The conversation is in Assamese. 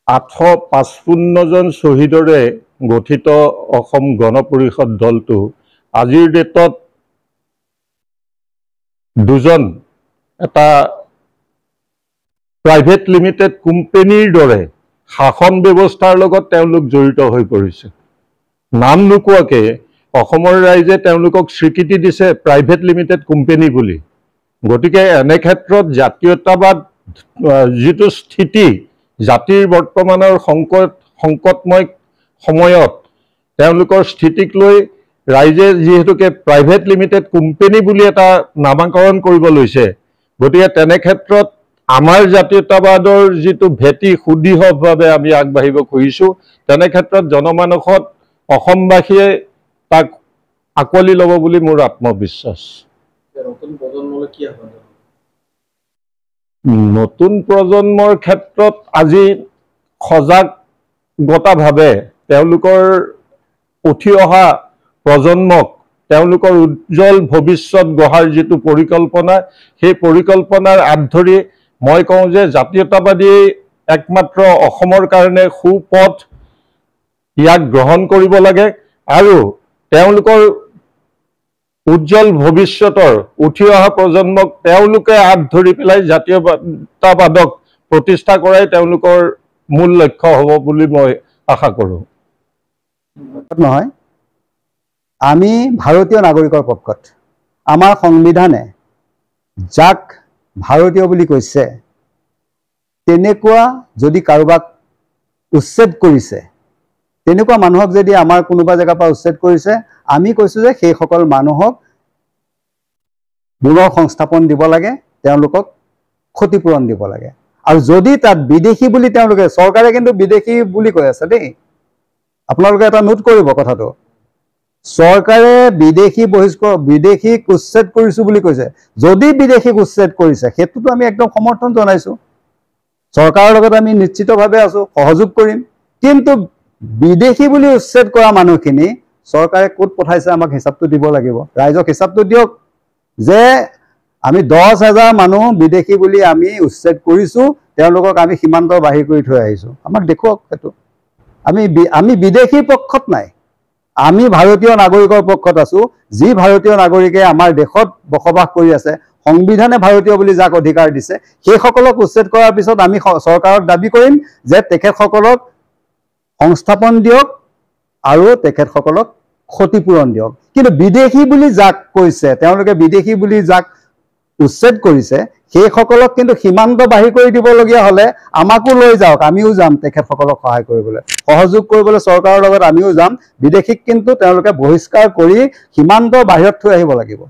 855 জন শ্বহীদৰে গঠিত অসম গণ পৰিষদ দলটো আজিৰ ডেটত দুজন এটা প্ৰাইভেট লিমিটেড কোম্পানীৰ দৰে শাসন ব্যৱস্থাৰ লগত তেওঁলোক জড়িত হৈ পৰিছে। নাম নোকোৱাকে অসমৰ ৰাইজে তেওঁলোকক স্বীকৃতি দিছে প্ৰাইভেট লিমিটেড কোম্পানী বুলি। গতিকে এনে ক্ষেত্ৰত জাতীয়তাবাদ যিটো স্থিতি জাতিৰ বৰ্তমানৰ সংকটময় সময়ত তেওঁলোকৰ স্থিতিক লৈ ৰাইজে যিহেতুকে প্ৰাইভেট লিমিটেড কোম্পানী বুলি এটা নামাকৰণ কৰিব লৈছে, গতিকে তেনে ক্ষেত্ৰত আমাৰ জাতীয়তাবাদৰ যিটো ভেটি সুদৃঢ়ভাৱে আমি আগবাঢ়িব খুজিছোঁ, তেনে ক্ষেত্ৰত জনমানসত অসমবাসীয়ে তাক আঁকোৱালি ল'ব বুলি মোৰ আত্মবিশ্বাস। নতুন প্ৰজন্মৰ ক্ষেত্ৰত আজি সজাগতাভাৱে তেওঁলোকৰ উঠি অহা প্ৰজন্মক তেওঁলোকৰ উজ্জ্বল ভৱিষ্যত গঢ়াৰ যিটো পৰিকল্পনা, সেই পৰিকল্পনাৰ আঁত ধৰি মই কওঁ যে জাতীয়তাবাদী একমাত্ৰ অসমৰ কাৰণে সুপথ ইয়াক গ্ৰহণ কৰিব লাগে আৰু তেওঁলোকৰ উজ্জ্বল ভৱিষ্যতৰ উঠি অহা প্ৰজন্মক তেওঁলোকে হাত ধৰি পেলাই জাতীয়তাবাদক প্ৰতিষ্ঠা কৰাই তেওঁলোকৰ মূল লক্ষ্য হ'ব বুলি মই আশা কৰোঁ। নহয়, আমি ভাৰতীয় নাগৰিকৰ পক্ষত আমাৰ সংবিধানে যাক ভাৰতীয় বুলি কৈছে তেনেকুৱা যদি কাৰোবাক উচ্ছেদ কৰিছে, তেনেকুৱা মানুহক যদি আমাৰ কোনোবা জেগাৰ পৰা উচ্ছেদ কৰিছে, আমি কৈছোঁ যে সেইসকল মানুহক পুনৰ সংস্থাপন দিব লাগে, তেওঁলোকক ক্ষতিপূৰণ দিব লাগে। আৰু যদি তাত বিদেশী বুলি তেওঁলোকে, চৰকাৰে কিন্তু বিদেশী বুলি কৈ আছে দেই, আপোনালোকে এটা নোট কৰিব কথাটো, চৰকাৰে বিদেশীক উচ্ছেদ কৰিছোঁ বুলি কৈছে। যদি বিদেশীক উচ্ছেদ কৰিছে সেইটোতো আমি একদম সমৰ্থন জনাইছোঁ, চৰকাৰৰ লগত আমি নিশ্চিতভাৱে আছোঁ, সহযোগ কৰিম। কিন্তু বিদেশী বুলি উচ্ছেদ কৰা মানুহখিনি চৰকাৰে ক'ত পঠাইছে আমাক হিচাপটো দিব লাগিব, ৰাইজক হিচাপটো দিয়ক যে আমি 10,000 মানুহ বিদেশী বুলি আমি উচ্ছেদ কৰিছোঁ, তেওঁলোকক আমি সীমান্ত বাহিৰ কৰি থৈ আহিছোঁ, আমাক দেখুৱাওক সেইটো। আমি বিদেশীৰ পক্ষত নাই, আমি ভাৰতীয় নাগৰিকৰ পক্ষত আছোঁ। যি ভাৰতীয় নাগৰিকে আমাৰ দেশত বসবাস কৰি আছে, সংবিধানে ভাৰতীয় বুলি যাক অধিকাৰ দিছে, সেইসকলক উচ্ছেদ কৰাৰ পিছত আমি চৰকাৰক দাবী কৰিম যে তেখেতসকলক সংস্থাপন দিয়ক আৰু তেখেতসকলক ক্ষতিপূৰণ দিয়ক। কিন্তু বিদেশী বুলি যাক কৈছে, তেওঁলোকে বিদেশী বুলি যাক উচ্ছেদ কৰিছে, সেইসকলক কিন্তু সীমান্ত বাহিৰ কৰি দিবলগীয়া হ'লে আমাকো লৈ যাওক, আমিও যাম তেখেতসকলক সহায় কৰিবলৈ, সহযোগ কৰিবলৈ চৰকাৰৰ লগত আমিও যাম। বিদেশীক কিন্তু তেওঁলোকে বহিষ্কাৰ কৰি সীমান্ত বাহিৰত থৈ আহিব লাগিব।